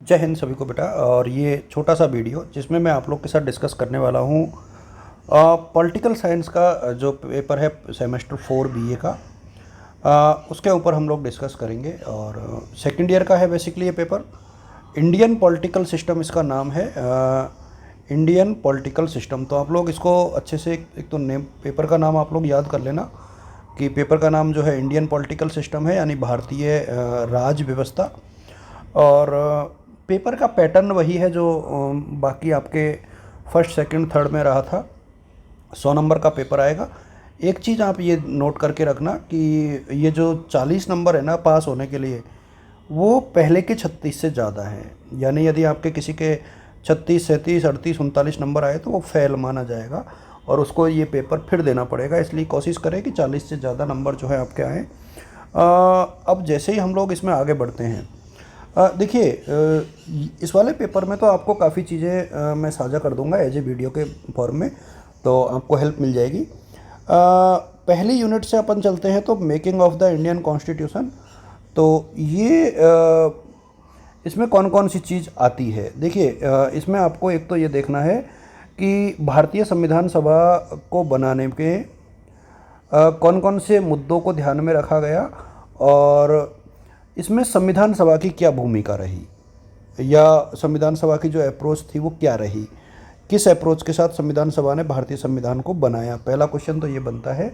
जय हिंद सभी को बेटा। और ये छोटा सा वीडियो जिसमें मैं आप लोग के साथ डिस्कस करने वाला हूँ पॉलिटिकल साइंस का जो पेपर है सेमेस्टर 4 बीए का, उसके ऊपर हम लोग डिस्कस करेंगे। और सेकंड ईयर का है बेसिकली ये पेपर। इंडियन पॉलिटिकल सिस्टम इसका नाम है, इंडियन पॉलिटिकल सिस्टम। तो आप लोग इसको अच्छे से एक तो नेम पेपर का नाम आप लोग याद कर लेना कि पेपर का नाम जो है इंडियन पॉलिटिकल सिस्टम है, यानी भारतीय राज व्यवस्था। और पेपर का पैटर्न वही है जो बाकी आपके फर्स्ट सेकंड थर्ड में रहा था। 100 नंबर का पेपर आएगा। एक चीज़ आप ये नोट करके रखना कि ये जो 40 नंबर है ना पास होने के लिए, वो पहले के 36 से ज़्यादा है। यानी यदि आपके किसी के 36, 37, 38, 39 नंबर आए तो वो फेल माना जाएगा और उसको ये पेपर फिर देना पड़ेगा। इसलिए कोशिश करें कि 40 से ज़्यादा नंबर जो है आपके आएँ। अब जैसे ही हम लोग इसमें आगे बढ़ते हैं, देखिए इस वाले पेपर में तो आपको काफ़ी चीज़ें मैं साझा कर दूंगा एज ए वीडियो के फॉर्म में, तो आपको हेल्प मिल जाएगी। पहली यूनिट से अपन चलते हैं तो making of the Indian constitution. तो ये इसमें कौन कौन सी चीज़ आती है, देखिए इसमें आपको एक तो ये देखना है कि भारतीय संविधान सभा को बनाने के कौन कौन से मुद्दों को ध्यान में रखा गया और इसमें संविधान सभा की क्या भूमिका रही, या संविधान सभा की जो अप्रोच थी वो क्या रही, किस अप्रोच के साथ संविधान सभा ने भारतीय संविधान को बनाया। पहला क्वेश्चन तो ये बनता है।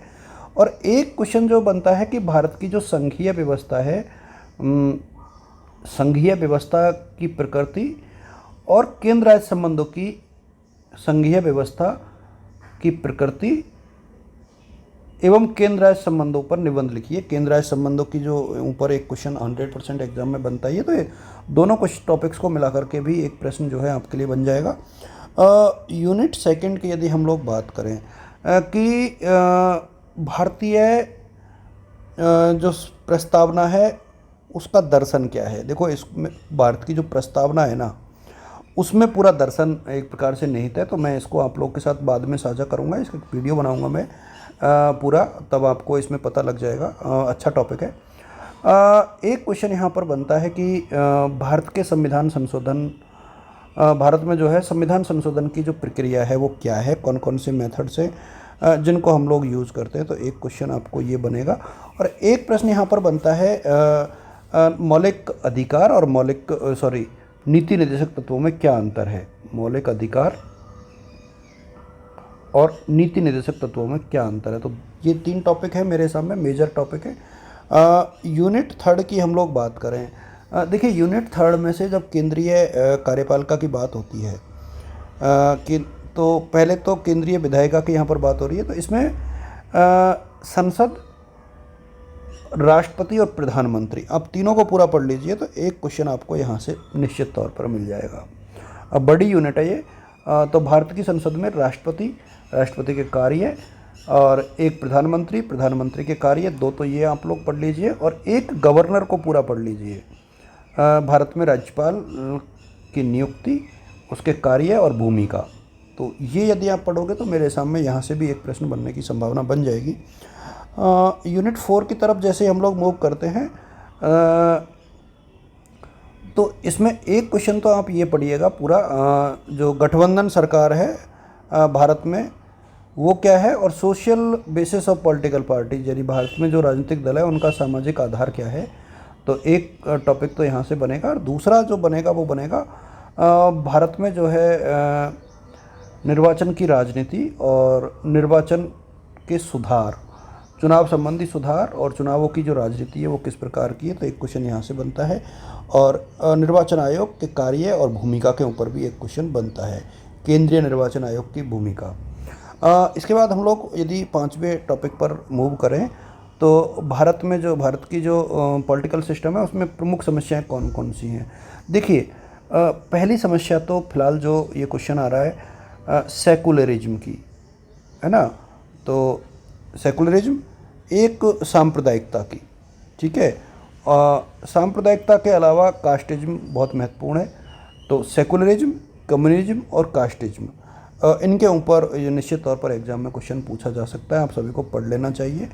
और एक क्वेश्चन जो बनता है कि भारत की जो संघीय व्यवस्था है, संघीय व्यवस्था की प्रकृति और केंद्र राज्य संबंधों की संघीय व्यवस्था की प्रकृति एवं केंद्र राज्य संबंधों पर निबंध लिखिए। केंद्र राज्य संबंधों की जो ऊपर एक क्वेश्चन 100% एग्जाम में बनता है, तो ये दोनों कुछ टॉपिक्स को मिला करके भी एक प्रश्न जो है आपके लिए बन जाएगा। यूनिट सेकंड की यदि हम लोग बात करें कि भारतीय जो प्रस्तावना है उसका दर्शन क्या है। देखो इसमें भारत की जो प्रस्तावना है ना, उसमें पूरा दर्शन एक प्रकार से निहित है। तो मैं इसको आप लोग के साथ बाद में साझा करूँगा, इसका वीडियो बनाऊँगा मैं पूरा, तब आपको इसमें पता लग जाएगा। अच्छा टॉपिक है। एक क्वेश्चन यहाँ पर बनता है कि भारत के संविधान संशोधन, भारत में जो है संविधान संशोधन की जो प्रक्रिया है वो क्या है, कौन कौन से मेथड से जिनको हम लोग यूज़ करते हैं। तो एक क्वेश्चन आपको ये बनेगा। और एक प्रश्न यहाँ पर बनता है मौलिक अधिकार और नीति निर्देशक तत्वों में क्या अंतर है। मौलिक अधिकार और नीति निर्देशक तत्वों में क्या अंतर है। तो ये 3 टॉपिक है मेरे सामने, मेजर टॉपिक है। यूनिट थर्ड की हम लोग बात करें, देखिए यूनिट थर्ड में से जब केंद्रीय कार्यपालिका की बात होती है कि तो पहले तो केंद्रीय विधायिका की यहाँ पर बात हो रही है। तो इसमें संसद, राष्ट्रपति और प्रधानमंत्री, अब तीनों को पूरा पढ़ लीजिए तो एक क्वेश्चन आपको यहाँ से निश्चित तौर पर मिल जाएगा। अब बड़ी यूनिट है ये। तो भारत की संसद में राष्ट्रपति के कार्य और एक प्रधानमंत्री के कार्य, 2 तो ये आप लोग पढ़ लीजिए, और एक गवर्नर को पूरा पढ़ लीजिए। भारत में राज्यपाल की नियुक्ति, उसके कार्य और भूमिका। तो ये यदि आप पढ़ोगे तो मेरे सामने यहाँ से भी एक प्रश्न बनने की संभावना बन जाएगी। यूनिट 4 की तरफ जैसे हम लोग मूव करते हैं, तो इसमें एक क्वेश्चन तो आप ये पढ़िएगा पूरा, जो गठबंधन सरकार है भारत में वो क्या है, और social basis of political party, यानी भारत में जो राजनीतिक दल है उनका सामाजिक आधार क्या है। तो एक टॉपिक तो यहाँ से बनेगा। और दूसरा जो बनेगा वो बनेगा भारत में जो है निर्वाचन की राजनीति और निर्वाचन के सुधार, चुनाव संबंधी सुधार और चुनावों की जो राजनीति है वो किस प्रकार की है। तो एक क्वेश्चन यहाँ से बनता है। और निर्वाचन आयोग के कार्य और भूमिका के ऊपर भी एक क्वेश्चन बनता है, केंद्रीय निर्वाचन आयोग की भूमिका। इसके बाद हम लोग यदि 5वें टॉपिक पर मूव करें तो भारत की जो पॉलिटिकल सिस्टम है उसमें प्रमुख समस्याएं कौन कौन सी हैं। देखिए पहली समस्या तो फिलहाल जो ये क्वेश्चन आ रहा है सेकुलरिज्म की है ना। तो सेकुलरिज्म एक सांप्रदायिकता की, ठीक है। सांप्रदायिकता के अलावा कास्टिज्म बहुत महत्वपूर्ण है। तो सेकुलरिज्म, कम्युनिज्म और कास्टिज्म, इनके ऊपर निश्चित तौर पर एग्जाम में क्वेश्चन पूछा जा सकता है। आप सभी को पढ़ लेना चाहिए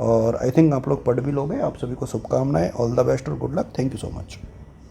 और आई थिंक आप लोग पढ़ भी लोगे। आप सभी को शुभकामनाएं, ऑल द बेस्ट और good luck. Thank you so much.